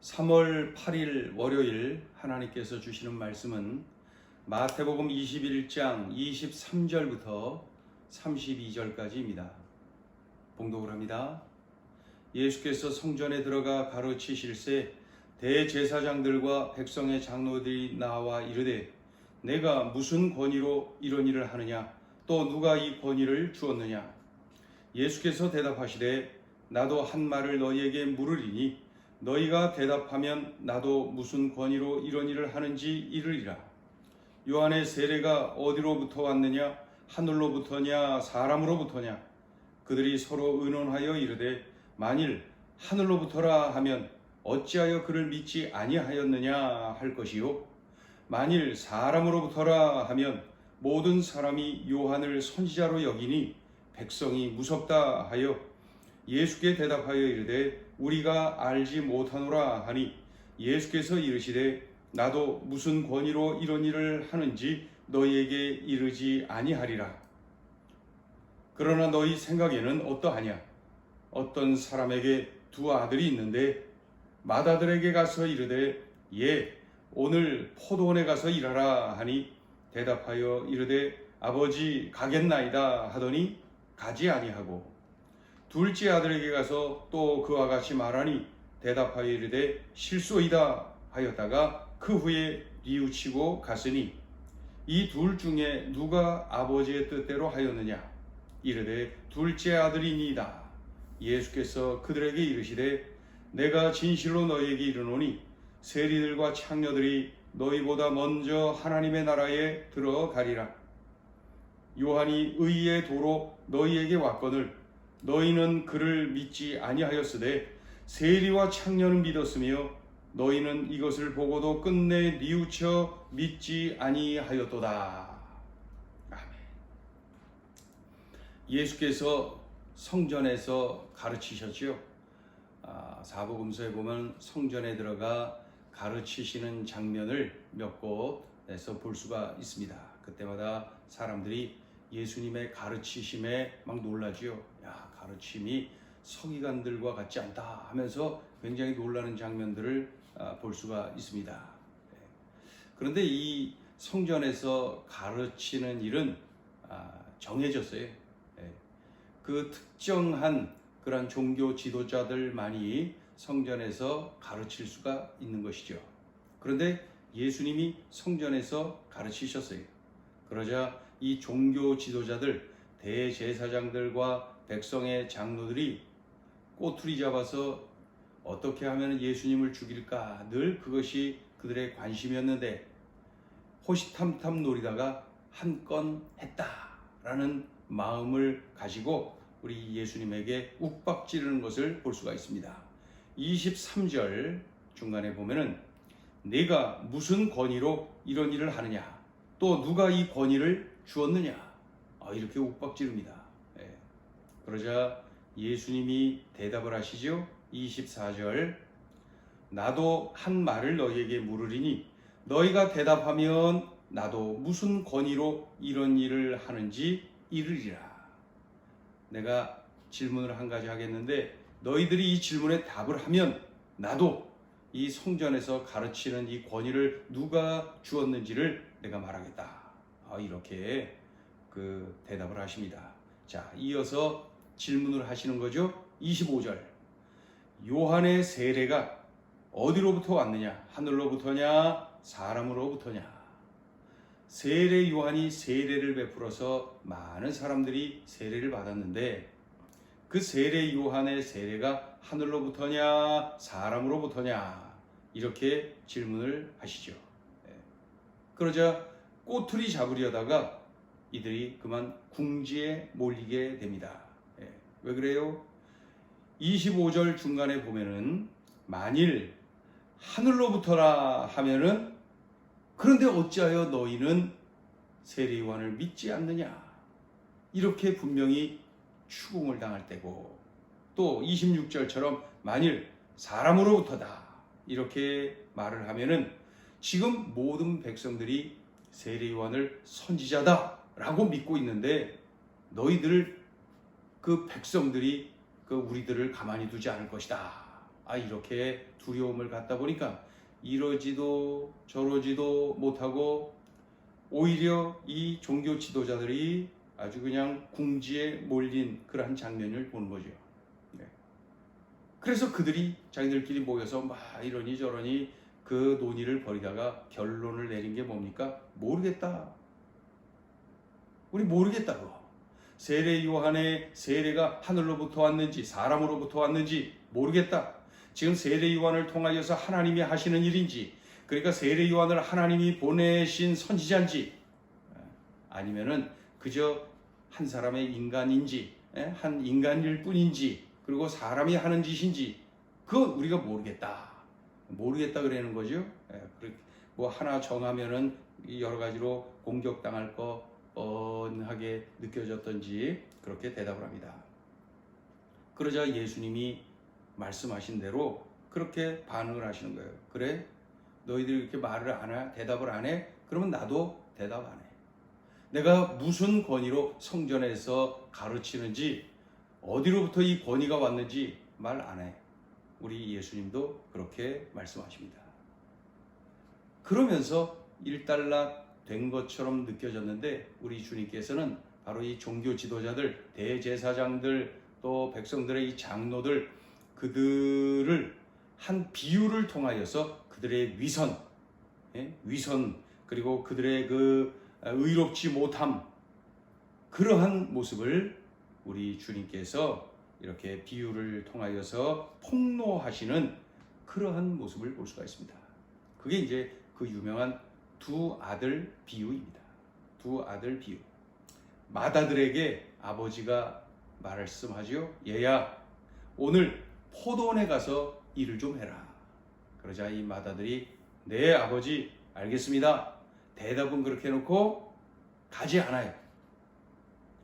3월 8일 월요일 하나님께서 주시는 말씀은 마태복음 21장 23절부터 32절까지입니다. 봉독을 합니다. 예수께서 성전에 들어가 가르치실새 대제사장들과 백성의 장로들이 나와 이르되 내가 무슨 권위로 이런 일을 하느냐 또 누가 이 권위를 주었느냐. 예수께서 대답하시되 나도 한 말을 너희에게 물으리니 너희가 대답하면 나도 무슨 권위로 이런 일을 하는지 이르리라. 요한의 세례가 어디로부터 왔느냐 하늘로부터냐 사람으로부터냐. 그들이 서로 의논하여 이르되 만일 하늘로부터라 하면 어찌하여 그를 믿지 아니하였느냐 할 것이요 만일 사람으로부터라 하면 모든 사람이 요한을 선지자로 여기니 백성이 무섭다 하여 예수께 대답하여 이르되 우리가 알지 못하노라 하니 예수께서 이르시되 나도 무슨 권위로 이런 일을 하는지 너희에게 이르지 아니하리라. 그러나 너희 생각에는 어떠하냐? 어떤 사람에게 두 아들이 있는데 맏아들에게 가서 이르되 예 오늘 포도원에 가서 일하라 하니 대답하여 이르되 아버지 가겠나이다 하더니 가지 아니하고 둘째 아들에게 가서 또 그와 같이 말하니 대답하여 이르되 실소이다 하였다가 그 후에 뉘우치고 갔으니 이 둘 중에 누가 아버지의 뜻대로 하였느냐? 이르되 둘째 아들이니이다. 예수께서 그들에게 이르시되 내가 진실로 너희에게 이르노니 세리들과 창녀들이 너희보다 먼저 하나님의 나라에 들어가리라. 요한이 의의 도로 너희에게 왔거늘 너희는 그를 믿지 아니하였으되 세리와 창녀는 믿었으며 너희는 이것을 보고도 끝내 뉘우쳐 믿지 아니하였도다. 아멘. 예수께서 성전에서 가르치셨지요. 사복음서에 보면 성전에 들어가 가르치시는 장면을 몇 곳에서 볼 수가 있습니다. 그때마다 사람들이 예수님의 가르치심에 막 놀라지요. 야, 가르침이 서기관들과 같지 않다 하면서 굉장히 놀라는 장면들을 볼 수가 있습니다. 그런데 이 성전에서 가르치는 일은 정해졌어요. 그 특정한 그런 종교 지도자들만이 성전에서 가르칠 수가 있는 것이죠. 그런데 예수님이 성전에서 가르치셨어요. 그러자 이 종교 지도자들, 대제사장들과 백성의 장로들이 꼬투리 잡아서 어떻게 하면 예수님을 죽일까 늘 그것이 그들의 관심이었는데 호시탐탐 노리다가 한 건 했다라는 마음을 가지고 우리 예수님에게 욱박지르는 것을 볼 수가 있습니다. 23절 중간에 보면은 내가 무슨 권위로 이런 일을 하느냐 또 누가 이 권위를 주었느냐 이렇게 욱박지릅니다. 그러자 예수님이 대답을 하시죠. 24절 나도 한 말을 너희에게 물으리니 너희가 대답하면 나도 무슨 권위로 이런 일을 하는지 이르리라. 내가 질문을 한 가지 하겠는데 너희들이 이 질문에 답을 하면 나도 이 성전에서 가르치는 이 권위를 누가 주었는지를 내가 말하겠다. 이렇게 그 대답을 하십니다. 자, 이어서 질문을 하시는 거죠. 25절 요한의 세례가 어디로부터 왔느냐? 하늘로부터냐? 사람으로부터냐? 세례 요한이 세례를 베풀어서 많은 사람들이 세례를 받았는데 그 세례 요한의 세례가 하늘로부터냐? 사람으로부터냐? 이렇게 질문을 하시죠. 그러자 꼬투리 잡으려다가 이들이 그만 궁지에 몰리게 됩니다. 왜 그래요? 25절 중간에 보면은 만일 하늘로부터라 하면은 그런데 어찌하여 너희는 세례 요한을 믿지 않느냐? 이렇게 분명히 추궁을 당할 때고 또 26절처럼 만일 사람으로부터다 이렇게 말을 하면은 지금 모든 백성들이 세례 요한을 선지자다라고 믿고 있는데 너희들 그 백성들이 그 우리들을 가만히 두지 않을 것이다. 이렇게 두려움을 갖다 보니까 이러지도 저러지도 못하고 오히려 이 종교 지도자들이 아주 그냥 궁지에 몰린 그러한 장면을 보는 거죠. 네. 그래서 그들이 자기들끼리 모여서 막 이러니 저러니 그 논의를 벌이다가 결론을 내린 게 뭡니까? 모르겠다. 우리 모르겠다고. 세례 요한의 세례가 하늘로부터 왔는지 사람으로부터 왔는지 모르겠다. 지금 세례 요한을 통하여서 하나님이 하시는 일인지, 그러니까 세례 요한을 하나님이 보내신 선지자인지, 아니면은 그저 한 사람의 인간인지, 한 인간일 뿐인지, 그리고 사람이 하는 짓인지, 그건 우리가 모르겠다. 모르겠다 그러는 거죠. 뭐 하나 정하면은 여러 가지로 공격당할 거 뻔하게 느껴졌던지 그렇게 대답을 합니다. 그러자 예수님이 말씀하신 대로 그렇게 반응을 하시는 거예요. 그래? 너희들이 이렇게 말을 안 해? 대답을 안 해? 그러면 나도 대답 안 해. 내가 무슨 권위로 성전에서 가르치는지, 어디로부터 이 권위가 왔는지 말 안 해. 우리 예수님도 그렇게 말씀하십니다. 그러면서 일단락된 것처럼 느껴졌는데 우리 주님께서는 바로 이 종교 지도자들, 대제사장들, 또 백성들의 이 장로들, 그들을 한 비유를 통하여서 그들의 위선, 그리고 그들의 그 의롭지 못함, 그러한 모습을 우리 주님께서 이렇게 비유를 통하여서 폭로하시는 그러한 모습을 볼 수가 있습니다. 그게 이제 그 유명한 두 아들 비유입니다. 두 아들 비유. 맏아들에게 아버지가 말씀하지요. 얘야, 오늘 포도원에 가서 일을 좀 해라. 그러자 이 맏아들이 네 아버지 알겠습니다. 대답은 그렇게 해놓고 가지 않아요.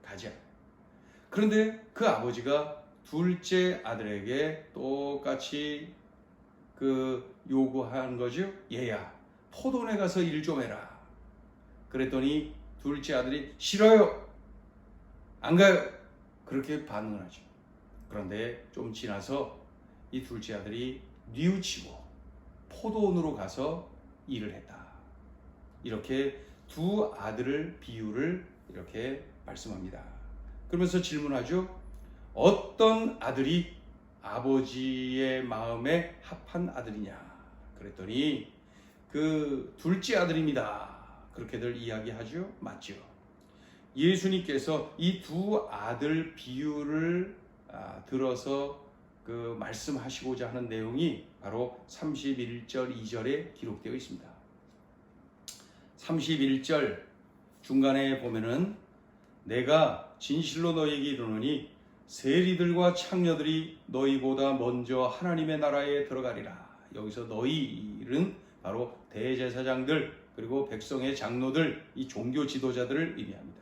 가지 않아요. 그런데 그 아버지가 둘째 아들에게 똑같이 요구한 거죠. 얘야, 포도원에 가서 일 좀 해라. 그랬더니 둘째 아들이 싫어요. 안 가요. 그렇게 반응을 하죠. 그런데 좀 지나서 이 둘째 아들이 뉘우치고 포도원으로 가서 일을 했다. 이렇게 두 아들을 비유를 이렇게 말씀합니다. 그러면서 질문하죠. 어떤 아들이 아버지의 마음에 합한 아들이냐? 그랬더니 그 둘째 아들입니다. 그렇게들 이야기하죠. 맞죠? 예수님께서 이 두 아들 비유를 들어서 그 말씀하시고자 하는 내용이 바로 31절 2절에 기록되어 있습니다. 31절 중간에 보면은 내가 진실로 너희에게 이르노니 세리들과 창녀들이 너희보다 먼저 하나님의 나라에 들어가리라. 여기서 너희는 바로 대제사장들 그리고 백성의 장로들, 이 종교 지도자들을 의미합니다.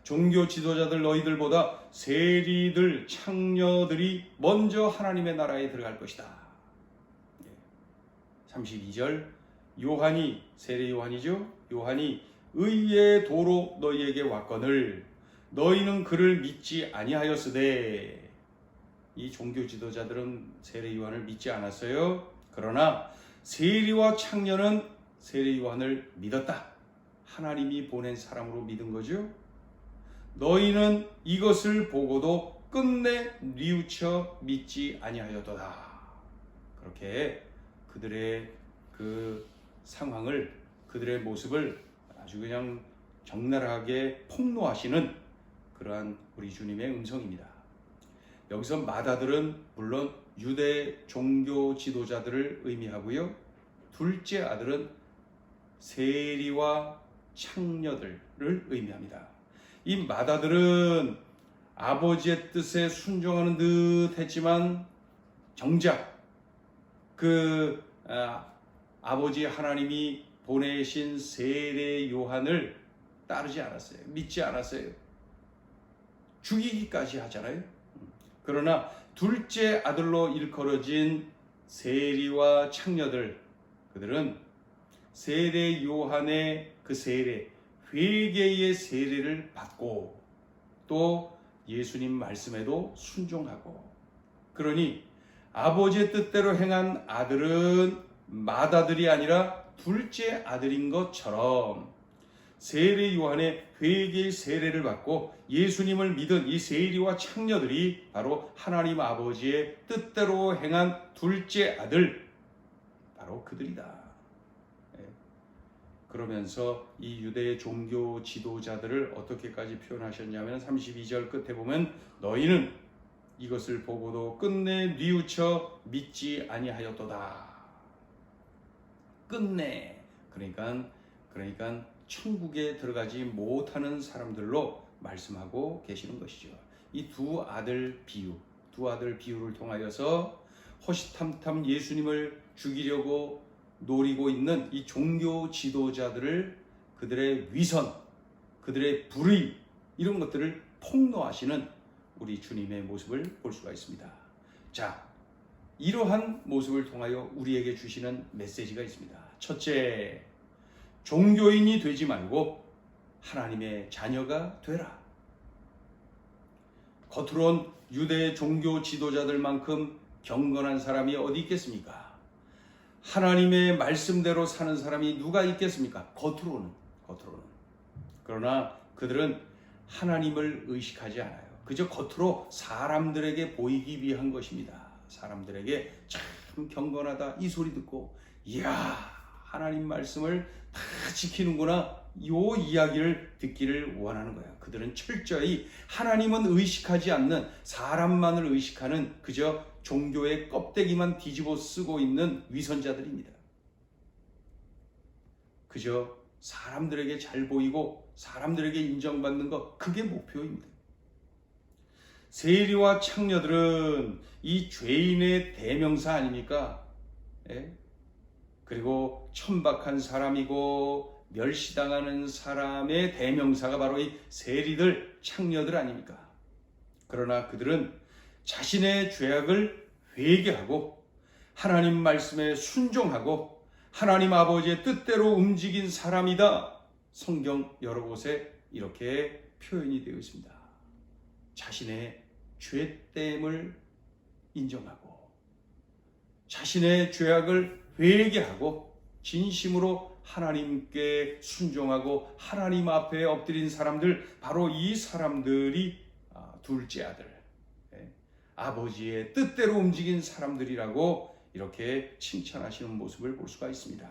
종교 지도자들 너희들보다 세리들, 창녀들이 먼저 하나님의 나라에 들어갈 것이다. 32절 요한이, 세례 요한이죠. 요한이 의의 도로 너희에게 왔거늘 너희는 그를 믿지 아니하였으되. 이 종교 지도자들은 세례 요한을 믿지 않았어요. 그러나 세리와 창녀는 세례 요한을 믿었다. 하나님이 보낸 사람으로 믿은 거죠. 너희는 이것을 보고도 끝내 뉘우쳐 믿지 아니하였도다. 그렇게 그들의 그 상황을, 그들의 모습을 아주 그냥 적나라하게 폭로하시는 그러한 우리 주님의 음성입니다. 여기서 맏아들은 물론 유대 종교 지도자들을 의미하고요. 둘째 아들은 세리와 창녀들을 의미합니다. 이 맏아들은 아버지의 뜻에 순종하는 듯 했지만 정작 아버지 하나님이 보내신 세례 요한을 따르지 않았어요. 믿지 않았어요. 죽이기까지 하잖아요. 그러나 둘째 아들로 일컬어진 세리와 창녀들, 그들은 세례 요한의 그 세례, 회개의 세례를 받고 또 예수님 말씀에도 순종하고, 그러니 아버지의 뜻대로 행한 아들은 맏아들이 아니라 둘째 아들인 것처럼 세례 요한의 회개의 세례를 받고 예수님을 믿은 이 세리와 창녀들이 바로 하나님 아버지의 뜻대로 행한 둘째 아들, 바로 그들이다. 그러면서 이 유대의 종교 지도자들을 어떻게까지 표현하셨냐면 32절 끝에 보면 너희는 이것을 보고도 끝내 뉘우쳐 믿지 아니하였도다. 끝내, 그러니까 천국에 들어가지 못하는 사람들로 말씀하고 계시는 것이죠. 이 두 아들 비유를 통하여서 호시탐탐 예수님을 죽이려고 노리고 있는 이 종교 지도자들을 그들의 위선, 그들의 불의, 이런 것들을 폭로하시는 우리 주님의 모습을 볼 수가 있습니다. 자, 이러한 모습을 통하여 우리에게 주시는 메시지가 있습니다. 첫째, 종교인이 되지 말고 하나님의 자녀가 되라. 겉으론 유대 종교 지도자들만큼 경건한 사람이 어디 있겠습니까? 하나님의 말씀대로 사는 사람이 누가 있겠습니까? 겉으로는. 그러나 그들은 하나님을 의식하지 않아요. 그저 겉으로 사람들에게 보이기 위한 것입니다. 사람들에게 참 경건하다 이 소리 듣고 이야, 하나님 말씀을 다 지키는구나, 요 이야기를 듣기를 원하는 거야. 그들은 철저히 하나님은 의식하지 않는, 사람만을 의식하는 그저 종교의 껍데기만 뒤집어 쓰고 있는 위선자들입니다. 그저 사람들에게 잘 보이고 사람들에게 인정받는 것, 그게 목표입니다. 세리와 창녀들은 이 죄인의 대명사 아닙니까? 그리고 천박한 사람이고 멸시당하는 사람의 대명사가 바로 이 세리들, 창녀들 아닙니까? 그러나 그들은 자신의 죄악을 회개하고 하나님 말씀에 순종하고 하나님 아버지의 뜻대로 움직인 사람이다. 성경 여러 곳에 이렇게 표현이 되어 있습니다. 자신의 죄됨을 인정하고 자신의 죄악을 회개하고 진심으로 하나님께 순종하고 하나님 앞에 엎드린 사람들, 바로 이 사람들이 둘째 아들, 아버지의 뜻대로 움직인 사람들이라고 이렇게 칭찬하시는 모습을 볼 수가 있습니다.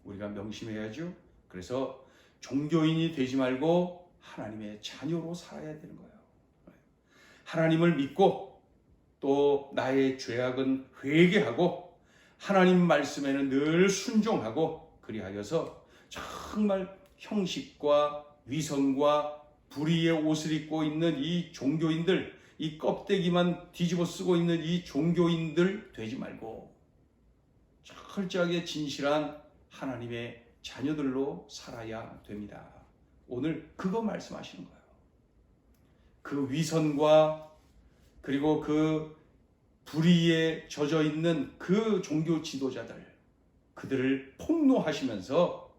우리가 명심해야죠. 그래서 종교인이 되지 말고 하나님의 자녀로 살아야 되는 거예요. 하나님을 믿고 또 나의 죄악은 회개하고 하나님 말씀에는 늘 순종하고, 그리하여서 정말 형식과 위선과 불의의 옷을 입고 있는 이 종교인들, 이 껍데기만 뒤집어 쓰고 있는 이 종교인들 되지 말고 철저하게 진실한 하나님의 자녀들로 살아야 됩니다. 오늘 그거 말씀하시는 거예요. 그 위선과 그리고 그 불의에 젖어 있는 그 종교 지도자들, 그들을 폭로하시면서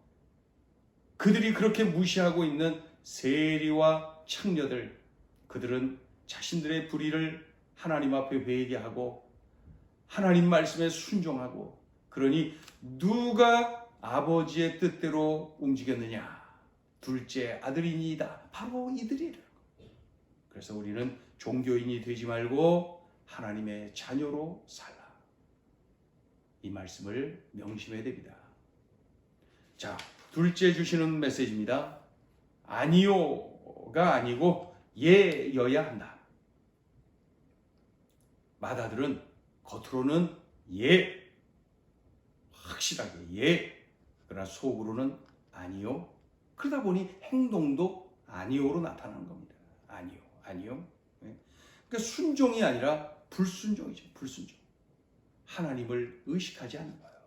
그들이 그렇게 무시하고 있는 세리와 창녀들, 그들은 자신들의 불의를 하나님 앞에 회개하고 하나님 말씀에 순종하고, 그러니 누가 아버지의 뜻대로 움직였느냐? 둘째 아들이니이다. 바로 이들이라. 그래서 우리는 종교인이 되지 말고 하나님의 자녀로 살라. 이 말씀을 명심해야 됩니다. 자, 둘째 주시는 메시지입니다. 아니요가 아니고 예여야 한다. 맏아들은 겉으로는 예, 확실하게 예, 그러나 속으로는 아니요. 그러다 보니 행동도 아니요로 나타나는 겁니다. 아니요. 그러니까 순종이 아니라 불순종이죠. 불순종. 하나님을 의식하지 않는 거예요.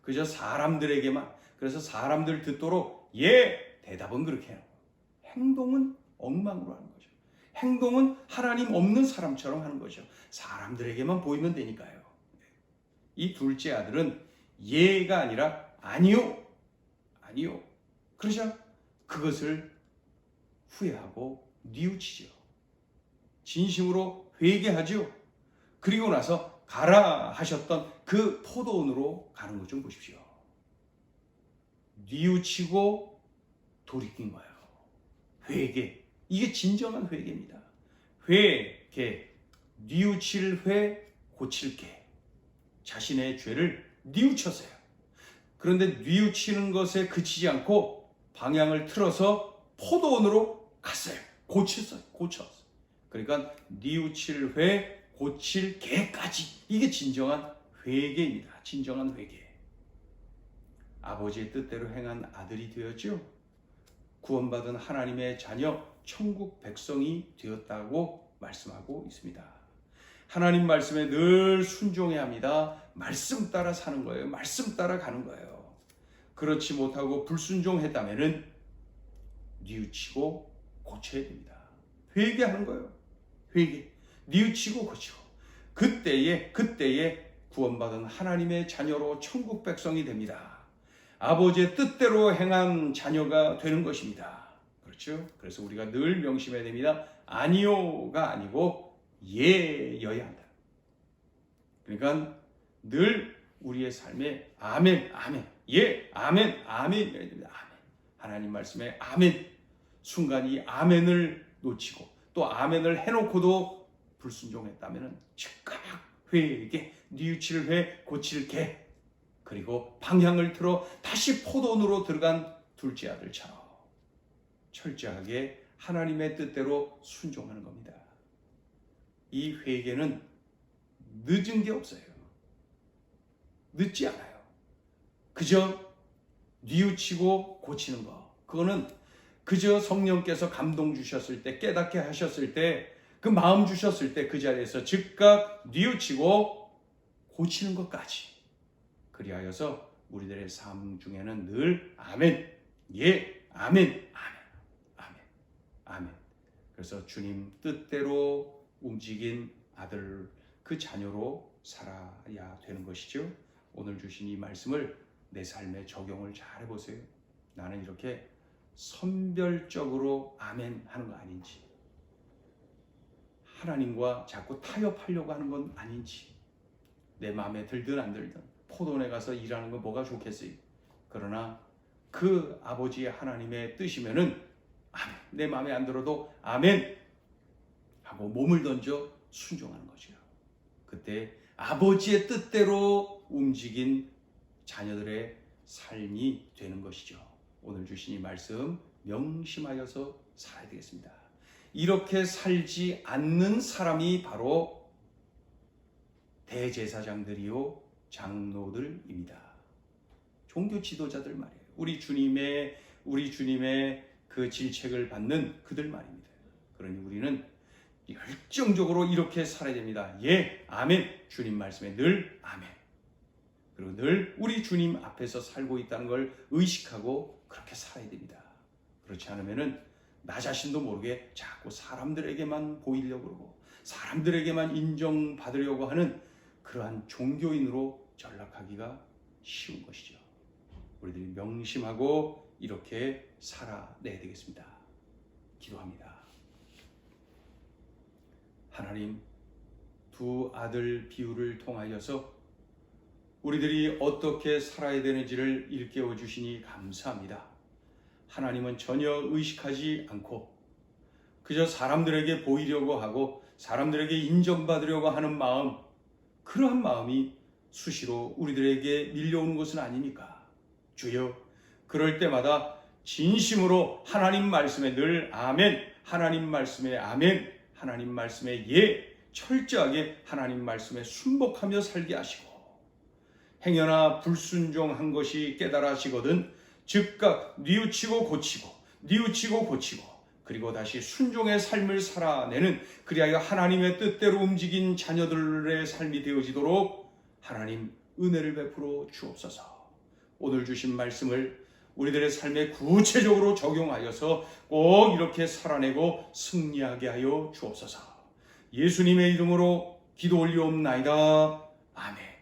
그저 사람들에게만, 그래서 사람들 듣도록 예, 대답은 그렇게 해요. 행동은 엉망으로 하는 거죠. 행동은 하나님 없는 사람처럼 하는 거죠. 사람들에게만 보이면 되니까요. 이 둘째 아들은 예가 아니라 아니요. 그러자 그것을 후회하고 뉘우치죠. 진심으로 회개하죠. 그리고 나서 가라 하셨던 그 포도원으로 가는 것 좀 보십시오. 뉘우치고 돌이킨 거예요. 회개. 이게 진정한 회개입니다. 회개. 뉘우칠 회, 고칠 개. 자신의 죄를 뉘우쳤어요. 그런데 뉘우치는 것에 그치지 않고 방향을 틀어서 포도원으로 갔어요. 고쳤어요. 그러니까 뉘우칠 회, 고칠 개까지. 이게 진정한 회개입니다. 진정한 회개. 아버지의 뜻대로 행한 아들이 되었죠. 구원받은 하나님의 자녀, 천국 백성이 되었다고 말씀하고 있습니다. 하나님 말씀에 늘 순종해야 합니다. 말씀 따라 사는 거예요. 말씀 따라 가는 거예요. 그렇지 못하고 불순종했다면은 뉘우치고 고쳐야 됩니다. 회개하는 거예요. 회개. 뉘우치고 고치고. 그때에 구원받은 하나님의 자녀로 천국 백성이 됩니다. 아버지의 뜻대로 행한 자녀가 되는 것입니다. 그렇죠? 그래서 우리가 늘 명심해야 됩니다. 아니요가 아니고 예여야 한다. 그러니까 늘 우리의 삶에 아멘, 예, 아멘. 하나님 말씀에 아멘. 순간 이 아멘을 놓치고 또 아멘을 해놓고도 불순종했다면 즉각 회개, 뉘우칠 회, 고칠 개. 그리고 방향을 틀어 다시 포도원으로 들어간 둘째 아들처럼 철저하게 하나님의 뜻대로 순종하는 겁니다. 이 회개는 늦은 게 없어요. 늦지 않아요. 그저 뉘우치고 고치는 거. 그거는 그저 성령께서 감동 주셨을 때, 깨닫게 하셨을 때, 그 마음 주셨을 때 그 자리에서 즉각 뉘우치고 고치는 것까지. 그리하여서 우리들의 삶 중에는 늘 아멘, 예, 아멘. 그래서 주님 뜻대로 움직인 아들, 그 자녀로 살아야 되는 것이죠. 오늘 주신 이 말씀을 내 삶에 적용을 잘 해보세요. 나는 이렇게 선별적으로 아멘 하는 거 아닌지, 하나님과 자꾸 타협하려고 하는 건 아닌지, 내 마음에 들든 안 들든 포도원에 가서 일하는 건 뭐가 좋겠어요. 그러나 그 아버지의 하나님의 뜻이면은 아멘, 내 마음에 안 들어도 아멘 하고 몸을 던져 순종하는 거죠. 그때 아버지의 뜻대로 움직인 자녀들의 삶이 되는 것이죠. 오늘 주신 이 말씀 명심하여서 살아야 되겠습니다. 이렇게 살지 않는 사람이 바로 대제사장들이요 장로들입니다. 종교 지도자들 말이에요. 우리 주님의 그 질책을 받는 그들 말입니다. 그러니 우리는 열정적으로 이렇게 살아야 됩니다. 예, 아멘. 주님 말씀에 늘 아멘. 그리고 늘 우리 주님 앞에서 살고 있다는 걸 의식하고 그렇게 살아야 됩니다. 그렇지 않으면은 나 자신도 모르게 자꾸 사람들에게만 보이려고 그러고 사람들에게만 인정받으려고 하는 그러한 종교인으로 전락하기가 쉬운 것이죠. 우리들이 명심하고 이렇게 살아내야 되겠습니다. 기도합니다. 하나님, 두 아들 비유를 통하여서 우리들이 어떻게 살아야 되는지를 일깨워 주시니 감사합니다. 하나님은 전혀 의식하지 않고 그저 사람들에게 보이려고 하고 사람들에게 인정받으려고 하는 마음, 그러한 마음이 수시로 우리들에게 밀려오는 것은 아닙니까? 주여, 그럴 때마다 진심으로 하나님 말씀에 늘 아멘, 하나님 말씀에 아멘, 하나님 말씀에 예, 철저하게 하나님 말씀에 순복하며 살게 하시고 행여나 불순종한 것이 깨달아지거든 즉각 뉘우치고 고치고 그리고 다시 순종의 삶을 살아내는, 그리하여 하나님의 뜻대로 움직인 자녀들의 삶이 되어지도록 하나님 은혜를 베풀어 주옵소서. 오늘 주신 말씀을 우리들의 삶에 구체적으로 적용하여서 꼭 이렇게 살아내고 승리하게 하여 주옵소서. 예수님의 이름으로 기도 올리옵나이다. 아멘.